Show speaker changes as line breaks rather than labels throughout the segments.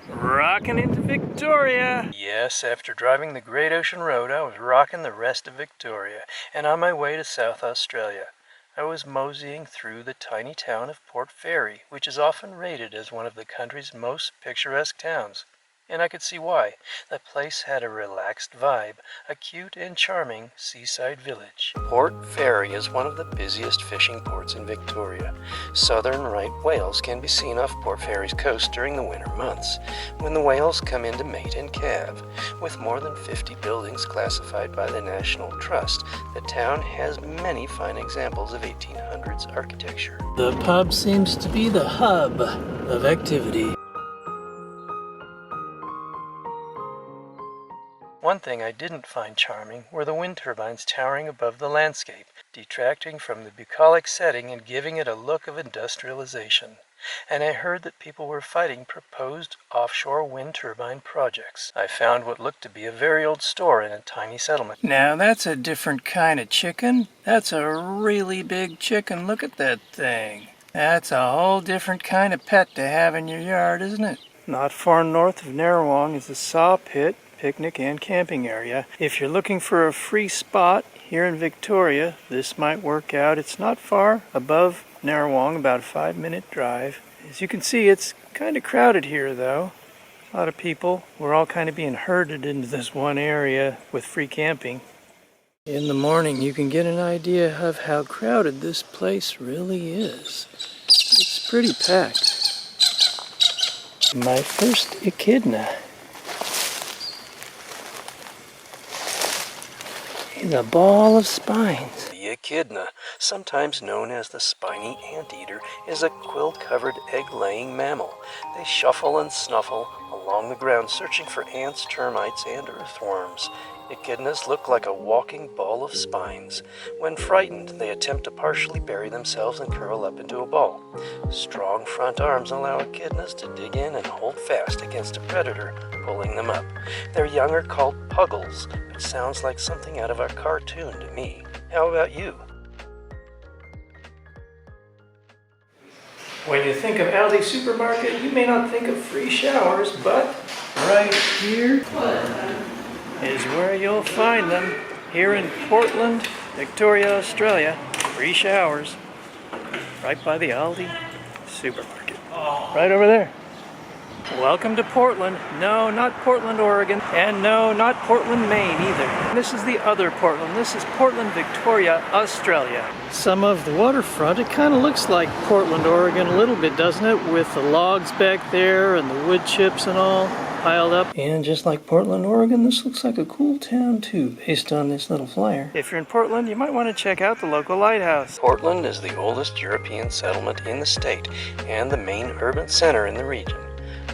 Rockin' into Victoria! Yes, after driving the Great Ocean Road, I was rocking the rest of Victoria, and on my way to South Australia. I was moseying through the tiny town of Port Fairy, which is often rated as one of the country's most picturesque towns. And I could see why. The place had a relaxed vibe, a cute and charming seaside village. Port Fairy is one of the busiest fishing ports in Victoria. Southern right whales can be seen off Port Fairy's coast during the winter months, when the whales come in to mate and calve. With more than 50 buildings classified by the National Trust, the town has many fine examples of 1800s architecture. The pub seems to be the hub of activity. One thing I didn't find charming were the wind turbines towering above the landscape, detracting from the bucolic setting and giving it a look of industrialization. And I heard that people were fighting proposed offshore wind turbine projects. I found what looked to be a very old store in a tiny settlement. Now that's a different kind of chicken. That's a really big chicken. Look at that thing. That's a whole different kind of pet to have in your yard, isn't it? Not far north of Narrawong is the saw pit, picnic and camping area. If you're looking for a free spot here in Victoria, this might work out. It's not far above Narrawong, about a 5-minute drive. As you can see, it's kind of crowded here though. A lot of people. We're all kind of being herded into this one area with free camping. In the morning you can get an idea of how crowded this place really is. It's pretty packed. My first echidna. A ball of spines. The echidna, sometimes known as the spiny anteater, is a quill-covered egg-laying mammal. They shuffle and snuffle along the ground searching for ants, termites, and earthworms. Echidnas look like a walking ball of spines. When frightened, they attempt to partially bury themselves and curl up into a ball. Strong front arms allow echidnas to dig in and hold fast against a predator, pulling them up. Their young are called puggles, which sounds like something out of a cartoon to me. How about you? When you think of Aldi Supermarket, you may not think of free showers, but right here is where you'll find them. Here in Portland, Victoria, Australia, free showers. Right by the Aldi Supermarket. Right over there. Welcome to Portland. No, not Portland, Oregon. And no, not Portland, Maine either. This is the other Portland. This is Portland, Victoria, Australia. Some of the waterfront, it kind of looks like Portland, Oregon a little bit, doesn't it? With the logs back there and the wood chips and all piled up. And just like Portland, Oregon, this looks like a cool town too, based on this little flyer. If you're in Portland, you might want to check out the local lighthouse. Portland is the oldest European settlement in the state and the main urban center in the region.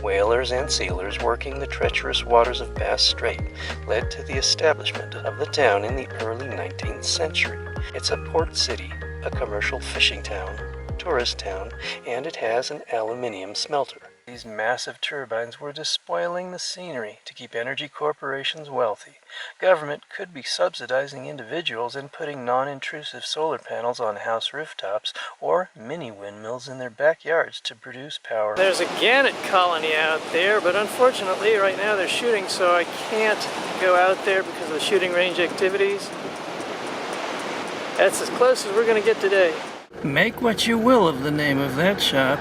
Whalers and sealers working the treacherous waters of Bass Strait led to the establishment of the town in the early 19th century. It's a port city, a commercial fishing town, tourist town, and it has an aluminium smelter. These massive turbines were despoiling the scenery to keep energy corporations wealthy. Government could be subsidizing individuals and putting non-intrusive solar panels on house rooftops or mini windmills in their backyards to produce power. There's a gannet colony out there, but unfortunately right now they're shooting, so I can't go out there because of the shooting range activities. That's as close as we're going to get today. Make what you will of the name of that shop.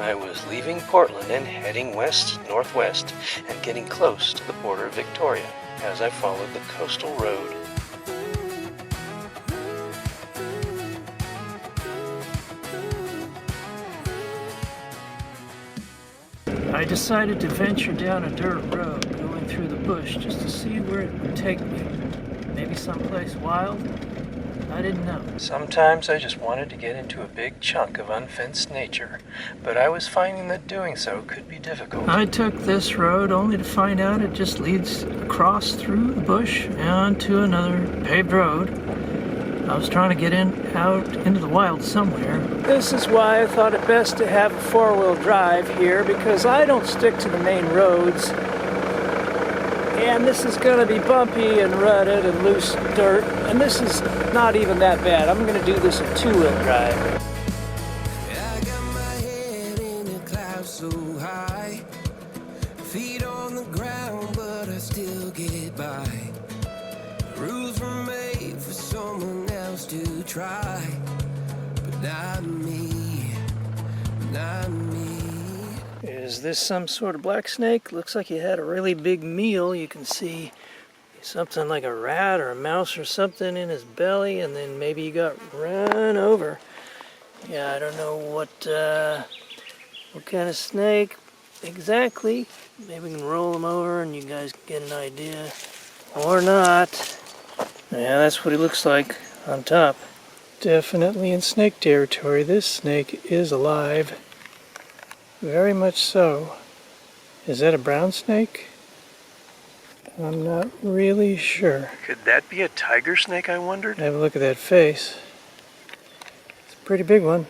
I was leaving Portland and heading west-northwest and getting close to the border of Victoria as I followed the coastal road. I decided to venture down a dirt road going through the bush just to see where it would take me. Maybe someplace wild? I didn't know. Sometimes I just wanted to get into a big chunk of unfenced nature, but I was finding that doing so could be difficult. I took this road only to find out it just leads across through the bush onto another paved road. I was trying to get out into the wild somewhere. This is why I thought it best to have a four-wheel drive here, because I don't stick to the main roads. And this is going to be bumpy and rutted and loose dirt, and this is not even that bad. I'm going to do this in two-wheel drive. I got my head in a cloud so
high. Feet on the ground, but I still get by. Rules were made for someone else to try, but not me, not me.
Is this some sort of black snake? Looks like he had a really big meal. You can see something like a rat or a mouse or something in his belly, and then maybe he got run over. Yeah, I don't know what kind of snake exactly. Maybe we can roll him over and you guys can get an idea. Or not. Yeah, that's what he looks like on top. Definitely in snake territory. This snake is alive. Very much so. Is that a brown snake? I'm not really sure. Could that be a tiger snake, I wondered? Have a look at that face. It's a pretty big one.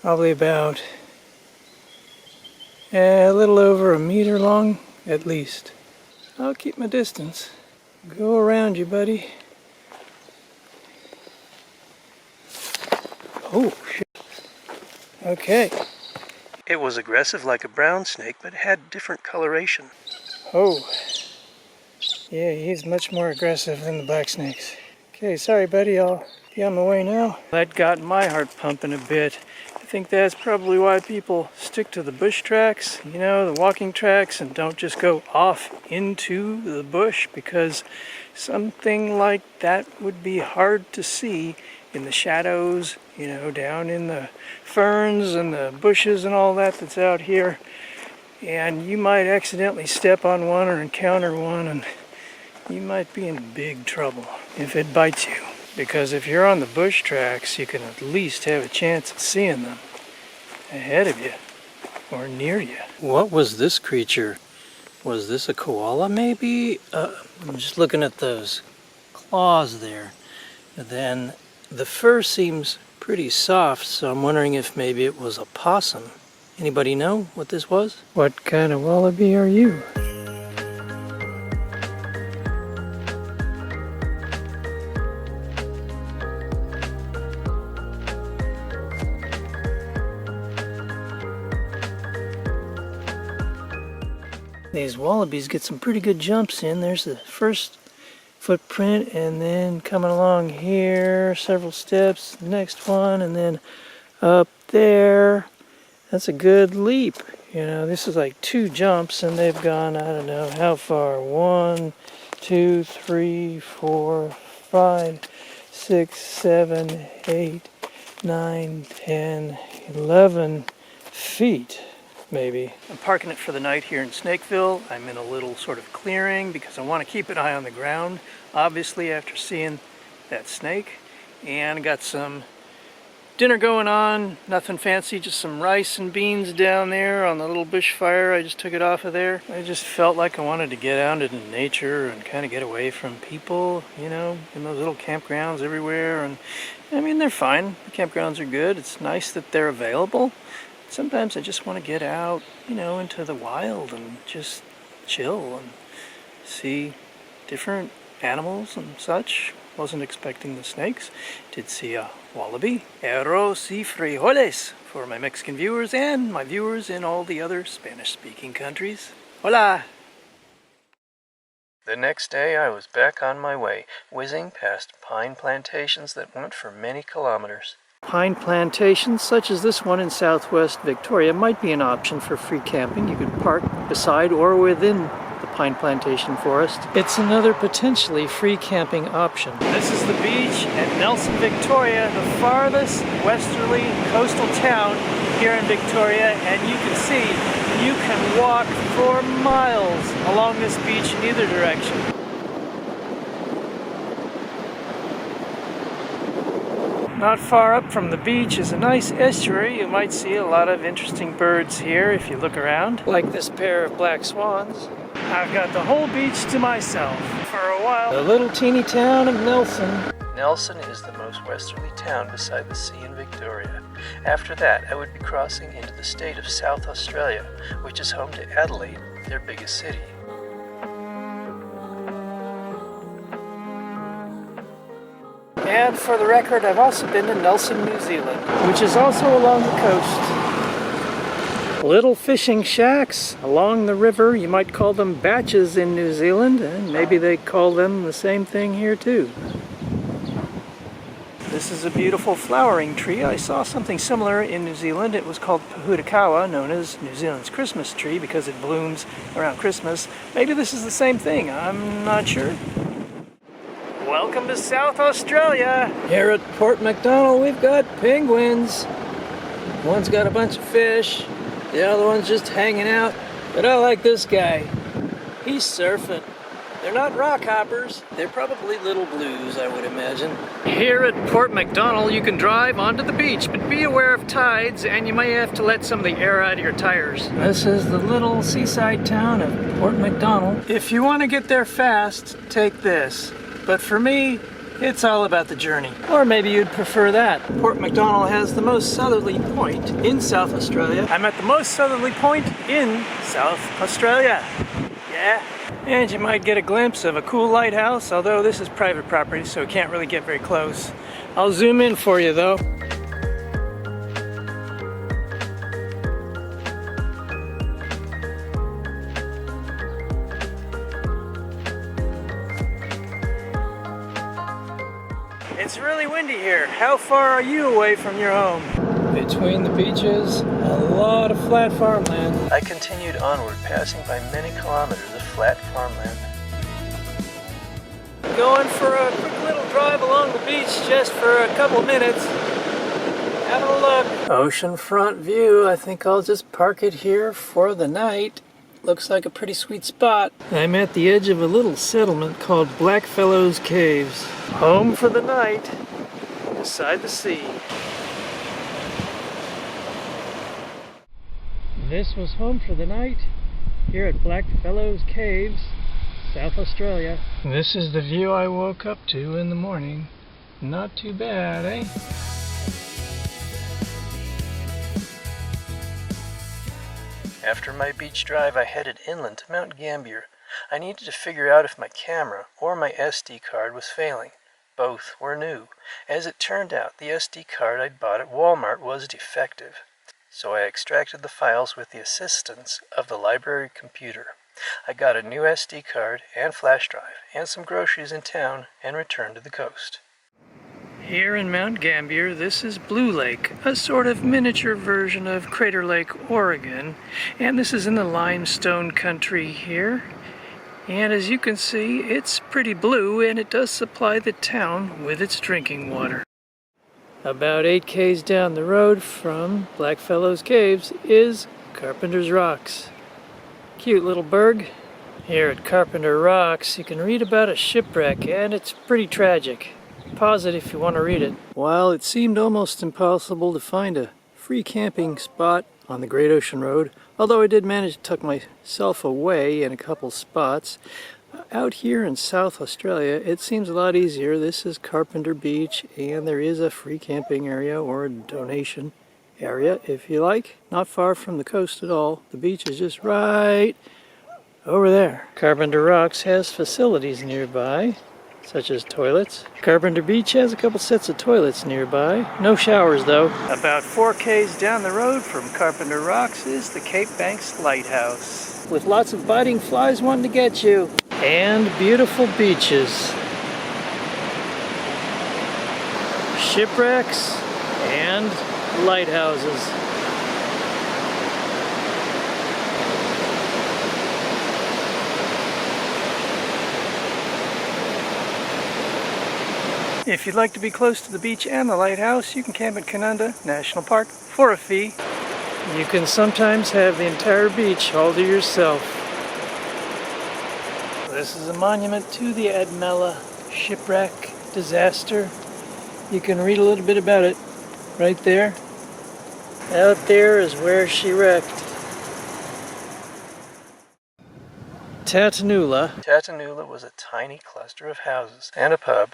Probably about a little over a meter long, at least. I'll keep my distance. Go around you, buddy. Oh, shit. Okay. It was aggressive like a brown snake, but it had different coloration. Oh. Yeah, he's much more aggressive than the black snakes. Okay, sorry, buddy. I'll be on my way now. That got my heart pumping a bit. I think that's probably why people stick to the bush tracks, you know, the walking tracks, and don't just go off into the bush, because something like that would be hard to see in the shadows, you know, down in the ferns and the bushes and all that that's out here. And you might accidentally step on one or encounter one, and you might be in big trouble if it bites you. Because if you're on the bush tracks, you can at least have a chance of seeing them ahead of you or near you. What was this creature? Was this a koala maybe? I'm just looking at those claws there. Then the fur seems pretty soft, so I'm wondering if maybe it was a possum. Anybody know what this was? What kind of wallaby are you? These wallabies get some pretty good jumps in. There's the first footprint, and then coming along here, several steps, the next one, and then up there. That's a good leap. You know, this is like 2 jumps, and they've gone, I don't know how far. 1, 2, 3, 4, 5, 6, 7, 8, 9, 10, 11 feet. Maybe. I'm parking it for the night here in Snakeville. I'm in a little sort of clearing because I want to keep an eye on the ground, obviously, after seeing that snake. And I got some dinner going on, nothing fancy, just some rice and beans down there on the little bush fire. I just took it off of there. I just felt like I wanted to get out into nature and kind of get away from people, you know, in those little campgrounds everywhere. And I mean, they're fine. The campgrounds are good. It's nice that they're available. Sometimes I just want to get out, you know, into the wild and just chill and see different animals and such. Wasn't expecting the snakes. Did see a wallaby. Arroz y frijoles for my Mexican viewers and my viewers in all the other Spanish-speaking countries. Hola! The next day I was back on my way, whizzing past pine plantations that went for many kilometers. Pine plantations such as this one in southwest Victoria might be an option for free camping. You could park beside or within the pine plantation forest. It's another potentially free camping option. This is the beach at Nelson, Victoria, the farthest westerly coastal town here in Victoria, and you can see you can walk for miles along this beach in either direction. Not far up from the beach is a nice estuary. You might see a lot of interesting birds here if you look around, like this pair of black swans. I've got the whole beach to myself for a while. The little teeny town of Nelson. Nelson is the most westerly town beside the sea in Victoria. After that, I would be crossing into the state of South Australia, which is home to Adelaide, their biggest city. And for the record, I've also been to Nelson, New Zealand, which is also along the coast. Little fishing shacks along the river. You might call them batches in New Zealand, and maybe they call them the same thing here too. This is a beautiful flowering tree. I saw something similar in New Zealand. It was called Pahudakawa, known as New Zealand's Christmas tree because it blooms around Christmas. Maybe this is the same thing, I'm not sure. Welcome to South Australia. Here at Port Macdonnell we've got penguins. One's got a bunch of fish, the other one's just hanging out. But I like this guy. He's surfing. They're not rockhoppers, they're probably little blues, I would imagine. Here at Port Macdonnell you can drive onto the beach, but be aware of tides and you might have to let some of the air out of your tires. This is the little seaside town of Port Macdonnell. If you want to get there fast, take this. But for me, it's all about the journey. Or maybe you'd prefer that. Port Macdonnell has the most southerly point in South Australia. I'm at the most southerly point in South Australia. Yeah. And you might get a glimpse of a cool lighthouse, although this is private property, so we can't really get very close. I'll zoom in for you though. It's really windy here. How far are you away from your home? Between the beaches, a lot of flat farmland. I continued onward, passing by many kilometers of flat farmland. Going for a quick little drive along the beach just for a couple minutes. Having a look. Oceanfront view. I think I'll just park it here for the night. Looks like a pretty sweet spot. I'm at the edge of a little settlement called Blackfellows Caves. Home for the night, beside the sea. This was home for the night here at Blackfellows Caves, South Australia. This is the view I woke up to in the morning. Not too bad, eh? After my beach drive, I headed inland to Mount Gambier. I needed to figure out if my camera or my SD card was failing. Both were new. As it turned out, the SD card I'd bought at Walmart was defective. So I extracted the files with the assistance of the library computer. I got a new SD card and flash drive and some groceries in town and returned to the coast. Here in Mount Gambier, this is Blue Lake, a sort of miniature version of Crater Lake, Oregon. And this is in the limestone country here. And as you can see, it's pretty blue and it does supply the town with its drinking water. About 8 k's down the road from Blackfellows Caves is Carpenter's Rocks. Cute little berg. Here at Carpenter Rocks you can read about a shipwreck and it's pretty tragic. Pause it if you want to read it. While it seemed almost impossible to find a free camping spot on the Great Ocean Road, although I did manage to tuck myself away in a couple spots, out here in South Australia it seems a lot easier. This is Carpenter Beach and there is a free camping area or a donation area if you like. Not far from the coast at all. The beach is just right over there. Carpenter Rocks has facilities nearby, such as toilets. Carpenter Beach has a couple sets of toilets nearby. No showers though. About 4 k's down the road from Carpenter Rocks is the Cape Banks Lighthouse, with lots of biting flies wanting to get you. And beautiful beaches. Shipwrecks and lighthouses. If you'd like to be close to the beach and the lighthouse, you can camp at Canunda National Park for a fee. You can sometimes have the entire beach all to yourself. This is a monument to the Admella shipwreck disaster. You can read a little bit about it right there. Out there is where she wrecked. Tatanula. Tatanula was a tiny cluster of houses and a pub.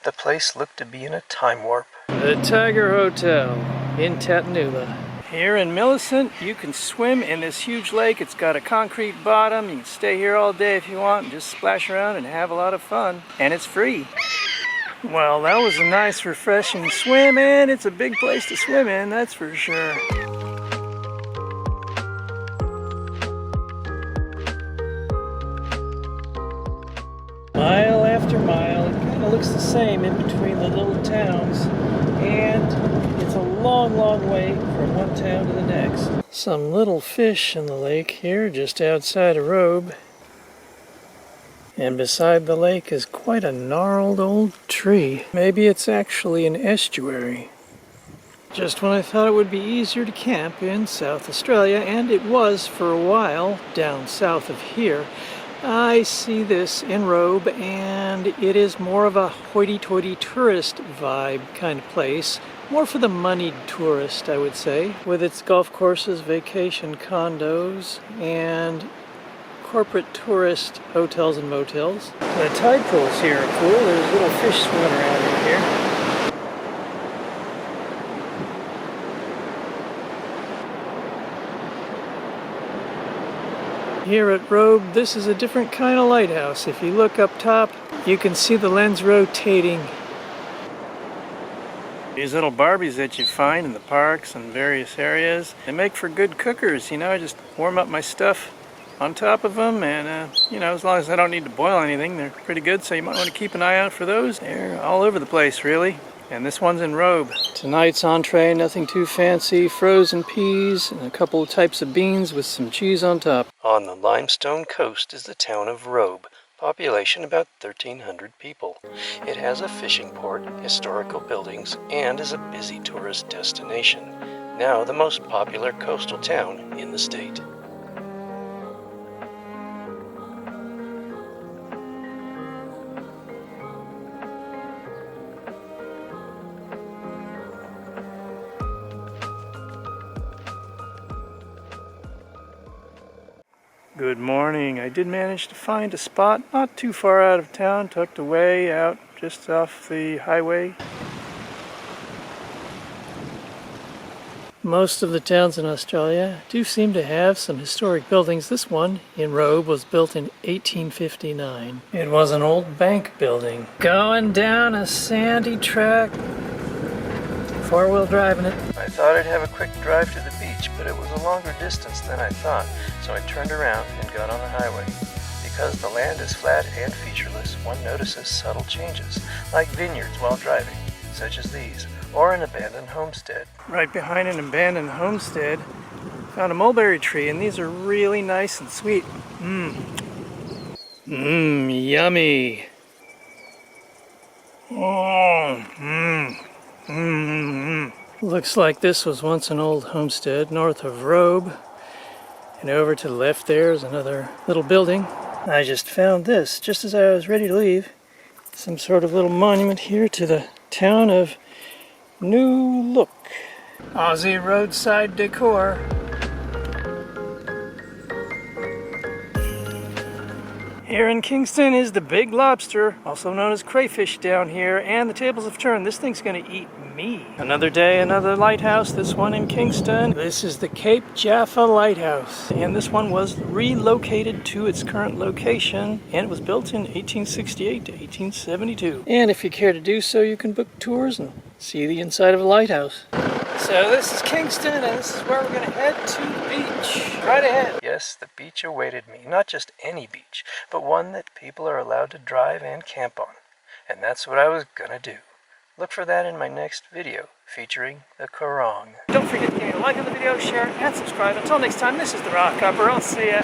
The place looked to be in a time warp. The Tiger Hotel in Tatanula. Here in Millicent, you can swim in this huge lake. It's got a concrete bottom. You can stay here all day if you want and just splash around and have a lot of fun. And it's free. Well, that was a nice, refreshing swim, and it's a big place to swim in, that's for sure. mile. It kind of looks the same in between the little towns, and it's a long, long way from one town to the next. Some little fish in the lake here just outside of Robe. And beside the lake is quite a gnarled old tree. Maybe it's actually an estuary. Just when I thought it would be easier to camp in South Australia, and it was for a while down south of here, I see this in Robe, and it is more of a hoity-toity tourist vibe kind of place. More for the moneyed tourist, I would say, with its golf courses, vacation condos, and corporate tourist hotels and motels. The tide pools here are cool. There's little fish swimming around in here. Here at Robe, this is a different kind of lighthouse. If you look up top, you can see the lens rotating. These little Barbies that you find in the parks and various areas, they make for good cookers. You know, I just warm up my stuff on top of them, and you know, as long as I don't need to boil anything, they're pretty good, so you might want to keep an eye out for those. They're all over the place, really. And this one's in Robe. Tonight's entree, nothing too fancy, frozen peas and a couple of types of beans with some cheese on top. On the limestone coast is the town of Robe, population about 1,300 people. It has a fishing port, historical buildings, and is a busy tourist destination. Now the most popular coastal town in the state. Good morning. I did manage to find a spot not too far out of town, tucked away out just off the highway. Most of the towns in Australia do seem to have some historic buildings. This one in Robe was built in 1859. It was an old bank building. Going down a sandy track, four-wheel driving it. I thought I'd have a quick drive to the beach, but it was a longer distance than I thought, so I turned around and got on the highway. Because the land is flat and featureless, one notices subtle changes, like vineyards while driving, such as these, or an abandoned homestead. Right behind an abandoned homestead, found a mulberry tree, and these are really nice and sweet. Yummy. Looks like this was once an old homestead north of Robe. And over to the left there is another little building. I just found this just as I was ready to leave. Some sort of little monument here to the town of New Look. Aussie roadside decor. Here in Kingston is the Big Lobster, also known as crayfish down here, and the tables have turned. This thing's gonna eat me. Another day, another lighthouse, this one in Kingston. This is the Cape Jaffa Lighthouse, and this one was relocated to its current location, and it was built in 1868 to 1872. And if you care to do so, you can book tours and see the inside of a lighthouse. So this is Kingston, and this is where we're gonna head to the beach. Right ahead. Yes, the beach awaited me. Not just any beach, but one that people are allowed to drive and camp on. And that's what I was gonna do. Look for that in my next video, featuring the Korong. Don't forget to give me a like on the video, share it, and subscribe. Until next time, this is the Rockhopper. I'll see ya.